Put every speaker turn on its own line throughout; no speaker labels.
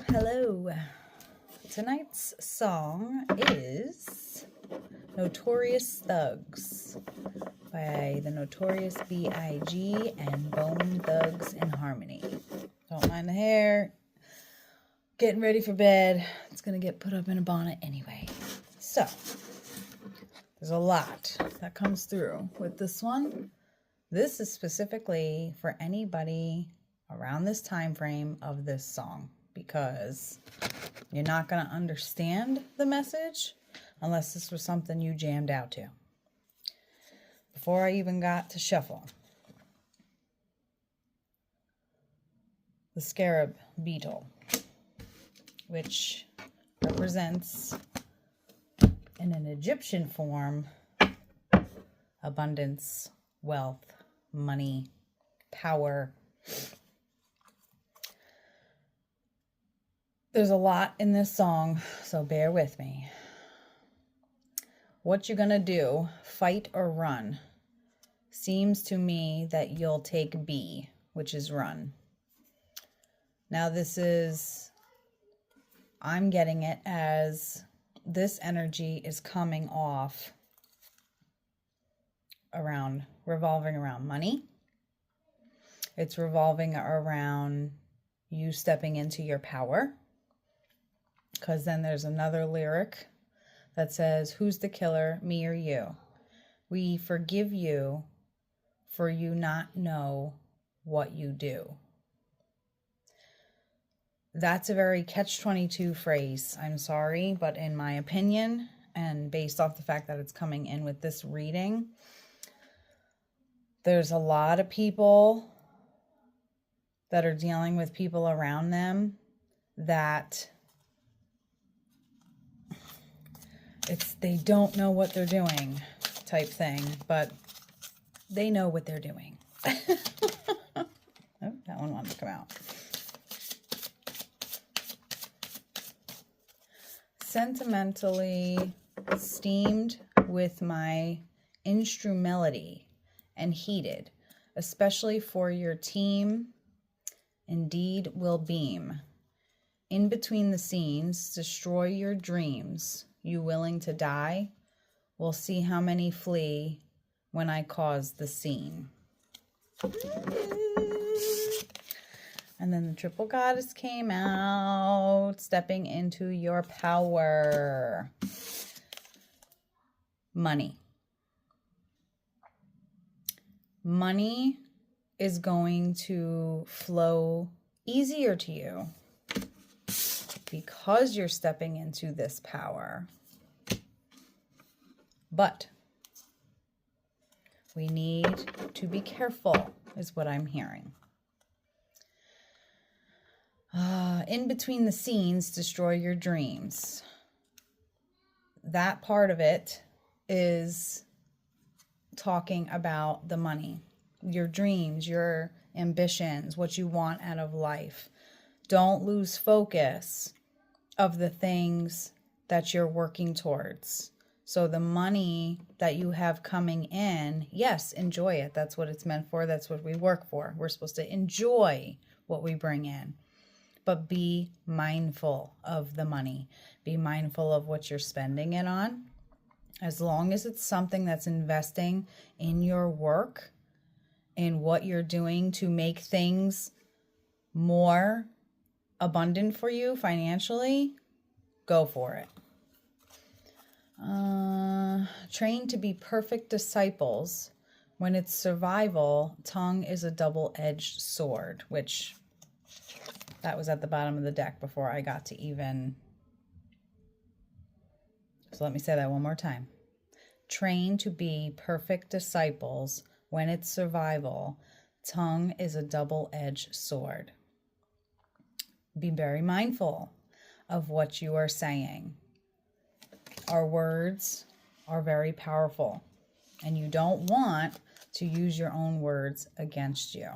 Hello. Tonight's song is Notorious Thugs by the Notorious B.I.G. and Bone Thugs in Harmony. Don't mind the hair. Getting ready for bed. It's going to get put up in a bonnet anyway. So, there's a lot that comes through with this one. This is specifically for anybody around this time frame of this song, because you're not going to understand the message unless this was something you jammed out to. Before I even got to shuffle, the scarab beetle, which represents in an Egyptian form abundance, wealth, money, power. There's a lot in this song, so bear with me. What you're going to do, fight or run, seems to me that you'll take B, which is run. Now I'm getting it as this energy is coming off revolving around money. It's revolving around you stepping into your power. Because then there's another lyric that says, who's the killer, me or you? We forgive you for you not know what you do. That's a very catch-22 phrase. I'm sorry, but in my opinion, and based off the fact that it's coming in with this reading, there's a lot of people that are dealing with people around them that they don't know what they're doing type thing, but they know what they're doing. Oh, that one wanted to come out. Sentimentally steamed with my instrumentality and heated, especially for your team, indeed will beam. In between the scenes, destroy your dreams. You willing to die? We'll see how many flee when I cause the scene. And then the triple goddess came out, stepping into your power. Money. Money is going to flow easier to you because you're stepping into this power. But we need to be careful, is what I'm hearing. In between the scenes, destroy your dreams. That part of it is talking about the money, your dreams, your ambitions, what you want out of life. Don't lose focus of the things that you're working towards. So the money that you have coming in, yes, enjoy it. That's what it's meant for. That's what we work for. We're supposed to enjoy what we bring in. But be mindful of the money. Be mindful of what you're spending it on. As long as it's something that's investing in your work, in what you're doing to make things more abundant for you financially, go for it. Train to be perfect disciples. When it's survival, tongue is a double-edged sword, which that was at the bottom of the deck before I got to even. So let me say that one more time. Train to be perfect disciples. When it's survival, tongue is a double-edged sword. Be very mindful of what you are saying. Our words are very powerful, and you don't want to use your own words against you.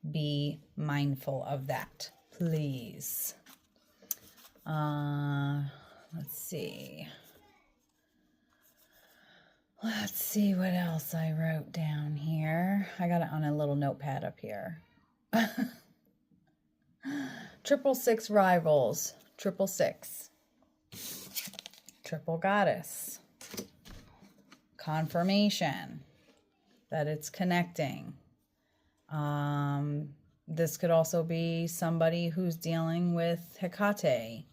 Be mindful of that, please. Let's see. Let's see what else I wrote down here. I got it on a little notepad up here. Triple six rivals. Triple six. Triple goddess. Confirmation that it's connecting. This could also be somebody who's dealing with Hecate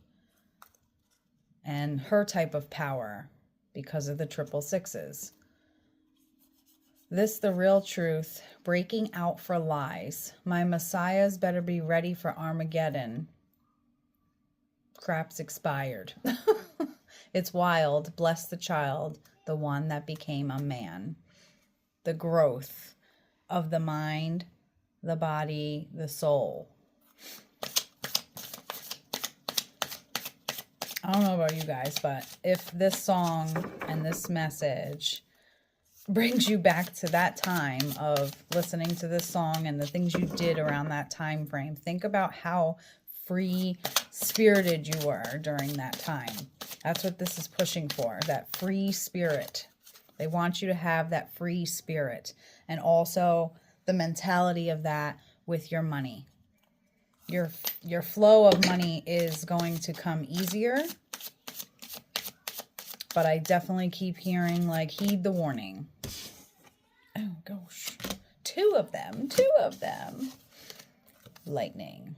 and her type of power because of the triple sixes. This the real truth, breaking out for lies. My messiahs better be ready for Armageddon. Crap's expired. It's wild. Bless the child, the one that became a man. The growth of the mind, the body, the soul. I don't know about you guys, but if this song and this message brings you back to that time of listening to this song and the things you did around that time frame, think about how free-spirited you were during that time. That's what this is pushing for, that free spirit. They want you to have that free spirit, and also the mentality of that with your money. Your flow of money is going to come easier, but I definitely keep hearing, like, heed the warning. Oh gosh, two of them. Lightning.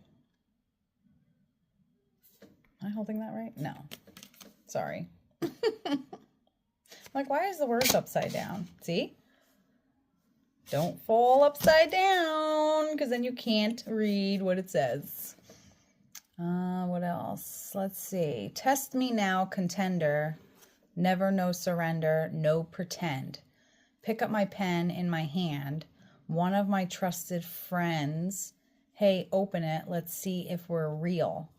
Am I holding that right? No, sorry. Like, why is the words upside down? See? Don't fall upside down, because then you can't read what it says. What else? Let's see. Test me now, contender. Never no surrender, no pretend. Pick up my pen in my hand. One of my trusted friends. Hey, open it. Let's see if we're real.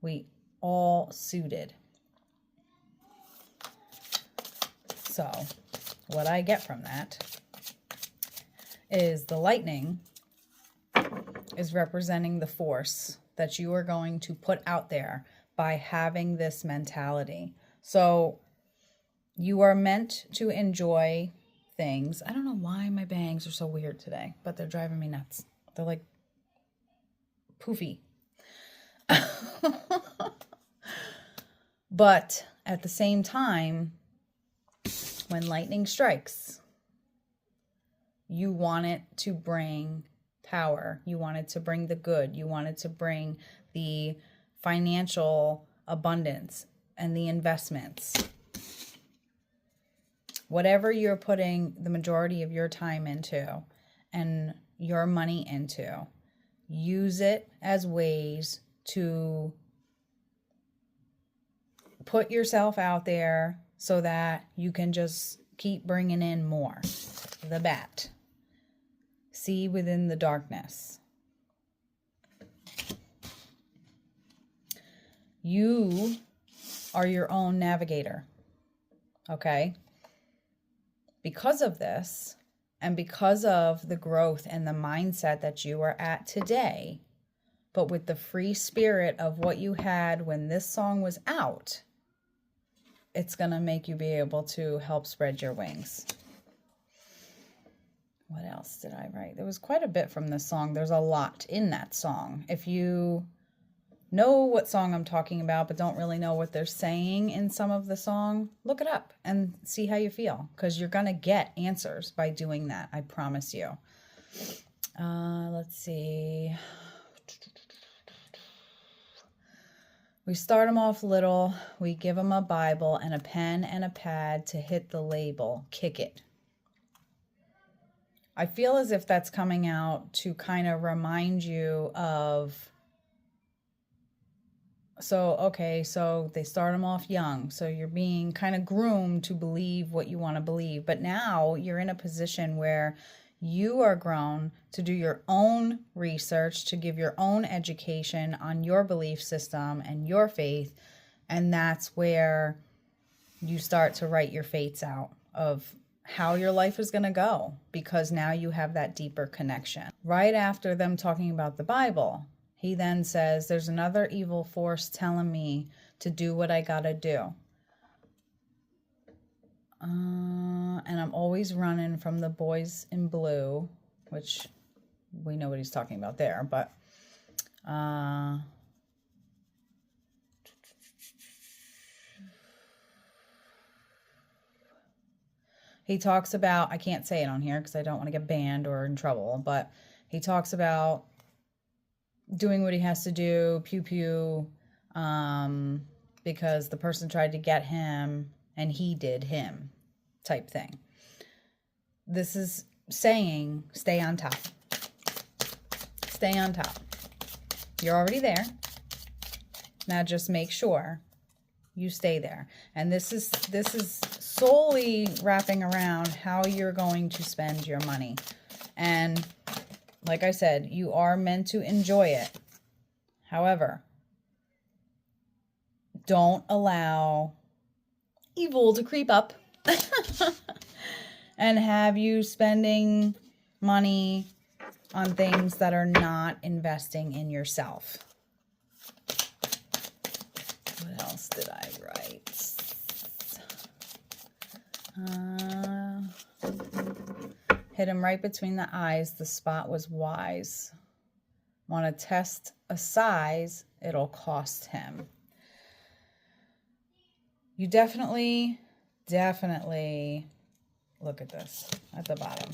We all suited. So, what I get from that is the lightning is representing the force that you are going to put out there by having this mentality. So you are meant to enjoy things. I don't know why my bangs are so weird today, but they're driving me nuts. They're like poofy. But at the same time, when lightning strikes, you want it to bring power. You want it to bring the good. You want it to bring the financial abundance and the investments. Whatever you're putting the majority of your time into and your money into, use it as ways to put yourself out there so that you can just keep bringing in more. The bat. See within the darkness. You are your own navigator. Okay? Because of this, and because of the growth and the mindset that you are at today, but with the free spirit of what you had when this song was out, it's going to make you be able to help spread your wings. What else did I write? There was quite a bit from this song. There's a lot in that song. If you know what song I'm talking about, but don't really know what they're saying in some of the song, look it up and see how you feel, because you're going to get answers by doing that. I promise you. Let's see. We start them off little. We give them a Bible and a pen and a pad to hit the label. Kick it. I feel as if that's coming out to kind of remind you of, so they start them off young. So you're being kind of groomed to believe what you want to believe. But now you're in a position where you are grown to do your own research, to give your own education on your belief system and your faith. And that's where you start to write your fates out of how your life is going to go, because now you have that deeper connection. Right after them talking about the Bible, he then says, there's another evil force telling me to do what I got to do. And I'm always running from the boys in blue, which we know what he's talking about there. But Uh, he talks about, I can't say it on here because I don't want to get banned or in trouble, but he talks about doing what he has to do, pew pew, because the person tried to get him and he did him type thing. This is saying stay on top. Stay on top. You're already there. Now just make sure you stay there. And this is solely wrapping around how you're going to spend your money. And like I said, you are meant to enjoy it. However, don't allow evil to creep up and have you spending money on things that are not investing in yourself. What else did I write? Hit him right between the eyes. The spot was wise. Want to test a size, it'll cost him. You definitely look at this at the bottom.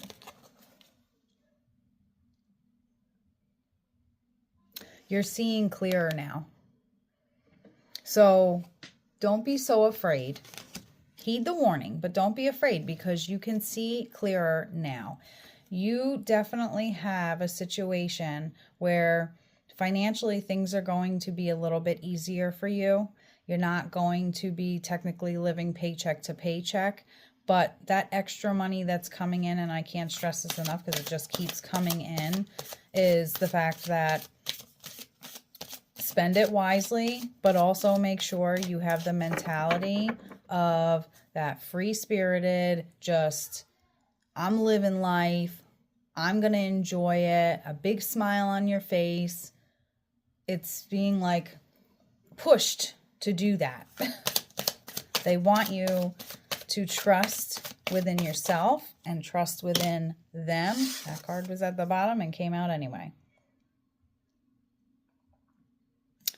You're seeing clearer now. So don't be so afraid. Heed the warning, but don't be afraid because you can see clearer now. You definitely have a situation where financially things are going to be a little bit easier for you. You're not going to be technically living paycheck to paycheck, but that extra money that's coming in, and I can't stress this enough because it just keeps coming in, is the fact that spend it wisely, but also make sure you have the mentality of that free-spirited, just, I'm living life, I'm going to enjoy it, a big smile on your face. It's being like pushed to do that. They want you to trust within yourself and trust within them. That card was at the bottom and came out anyway.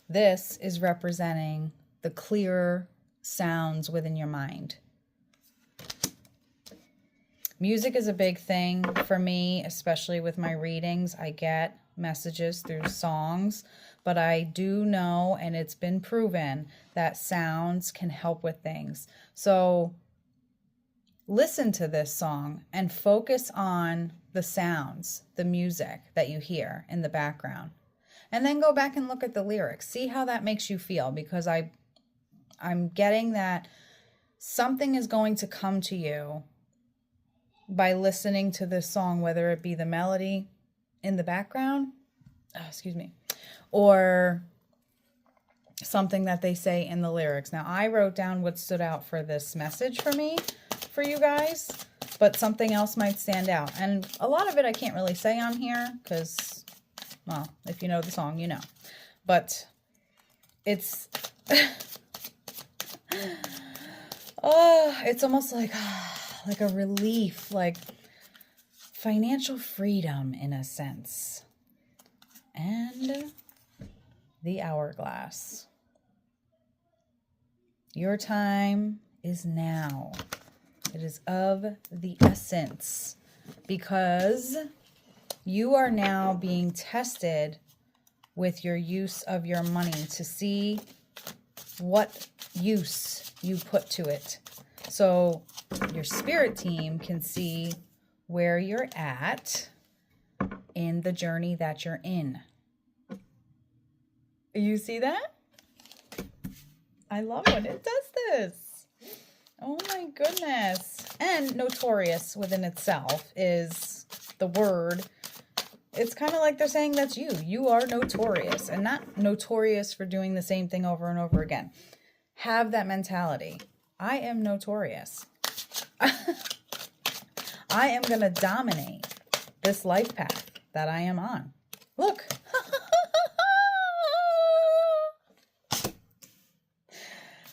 This is representing the clearer sounds within your mind. Music is a big thing for me, especially with my readings. I get messages through songs, but I do know, and it's been proven, that sounds can help with things. So listen to this song and focus on the sounds, the music that you hear in the background. And then go back and look at the lyrics. See how that makes you feel, because I'm getting that something is going to come to you by listening to this song, whether it be the melody in the background, or something that they say in the lyrics. Now, I wrote down what stood out for this message for me, for you guys, but something else might stand out. And a lot of it I can't really say on here because, well, if you know the song, you know. But it's, oh, it's almost like a relief, like financial freedom in a sense. And the hourglass. Your time is now. It is of the essence, because you are now being tested with your use of your money to see what use you put to it. So your spirit team can see where you're at in the journey that you're in. You see that? I love when it does this. Oh my goodness. And notorious within itself is the word. It's kind of like they're saying that's you. You are notorious, and not notorious for doing the same thing over and over again. Have that mentality. I am notorious. I am going to dominate this life path that I am on. Look.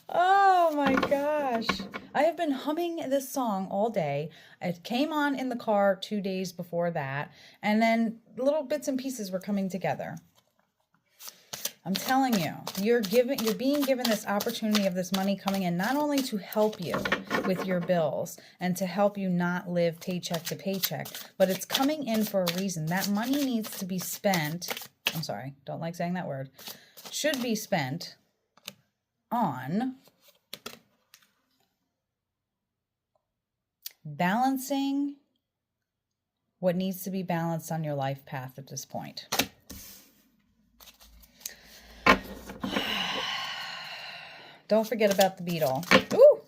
Oh my gosh. I have been humming this song all day. It came on in the car 2 days before that, and then little bits and pieces were coming together. I'm telling you, you're being given this opportunity of this money coming in, not only to help you with your bills and to help you not live paycheck to paycheck, but it's coming in for a reason. That money needs to be spent. I'm sorry, don't like saying that word. Should be spent on balancing what needs to be balanced on your life path at this point. Don't forget about the beetle. Ooh,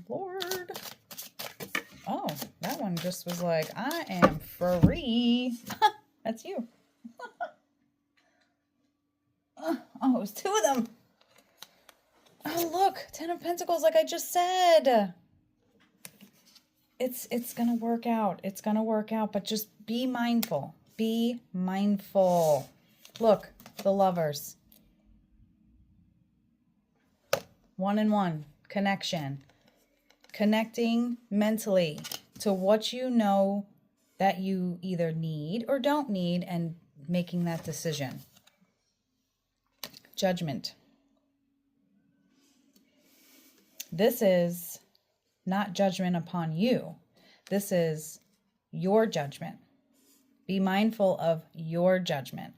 Lord. Oh, that one just was like, I am free. That's you. Oh, it was two of them. Oh, look, 10 of Pentacles, like I just said. It's going to work out. It's going to work out, but just be mindful. Be mindful. Look, the Lovers. 1-in-1 connection. Connecting mentally to what you know that you either need or don't need and making that decision. Judgment. This is not judgment upon you. This is your judgment. Be mindful of your judgment.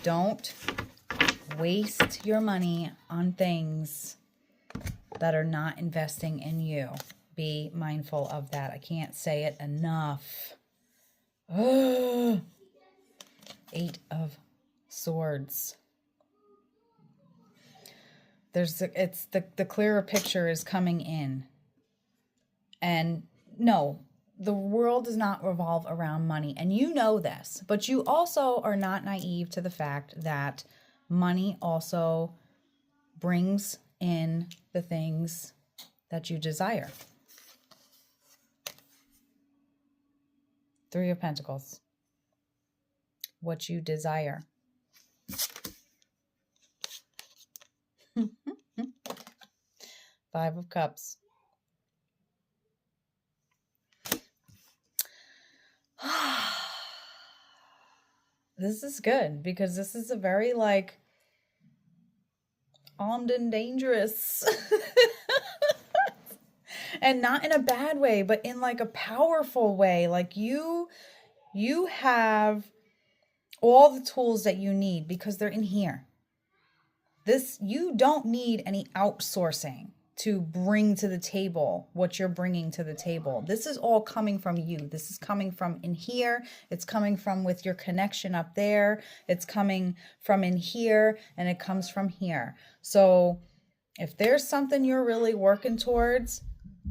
Don't waste your money on things that are not investing in you. Be mindful of that. I can't say it enough. Ugh. 8 of Swords. The clearer picture is coming in. And no, the world does not revolve around money. And you know this, but you also are not naive to the fact that money also brings in the things that you desire. 3 of Pentacles. What you desire. 5 of Cups. This is good because this is a very like armed and dangerous and not in a bad way, but in like a powerful way. Like you have all the tools that you need because they're in here. You don't need any outsourcing to bring to the table what you're bringing to the table. This is all coming from you. This is coming from in here. It's coming from with your connection up there. It's coming from in here, and it comes from here. So if there's something you're really working towards,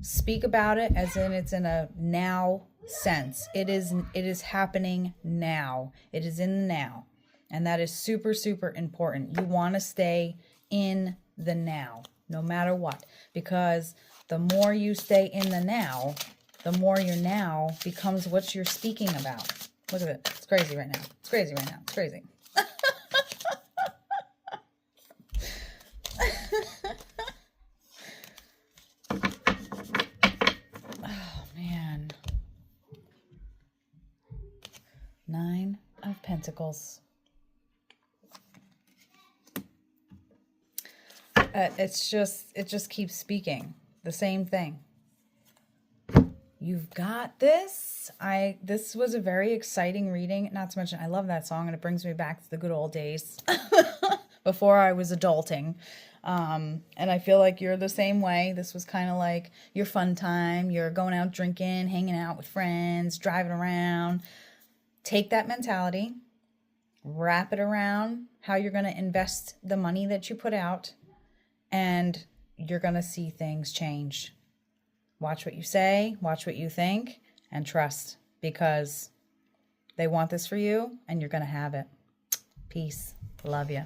speak about it as in it's in a now sense. It is happening now. It is in the now. And that is super, super important. You want to stay in the now, no matter what. Because the more you stay in the now, the more your now becomes what you're speaking about. Look at it. It's crazy right now. It's crazy right now. It's crazy. Oh, man. 9 of Pentacles. It just keeps speaking the same thing. You've got this. This was a very exciting reading. Not to mention, I love that song, and it brings me back to the good old days before I was adulting. And I feel like you're the same way. This was kind of like your fun time. You're going out drinking, hanging out with friends, driving around. Take that mentality, wrap it around how you're going to invest the money that you put out, and you're going to see things change. Watch what you say, watch what you think, and trust, because they want this for you and you're going to have it. Peace. Love you.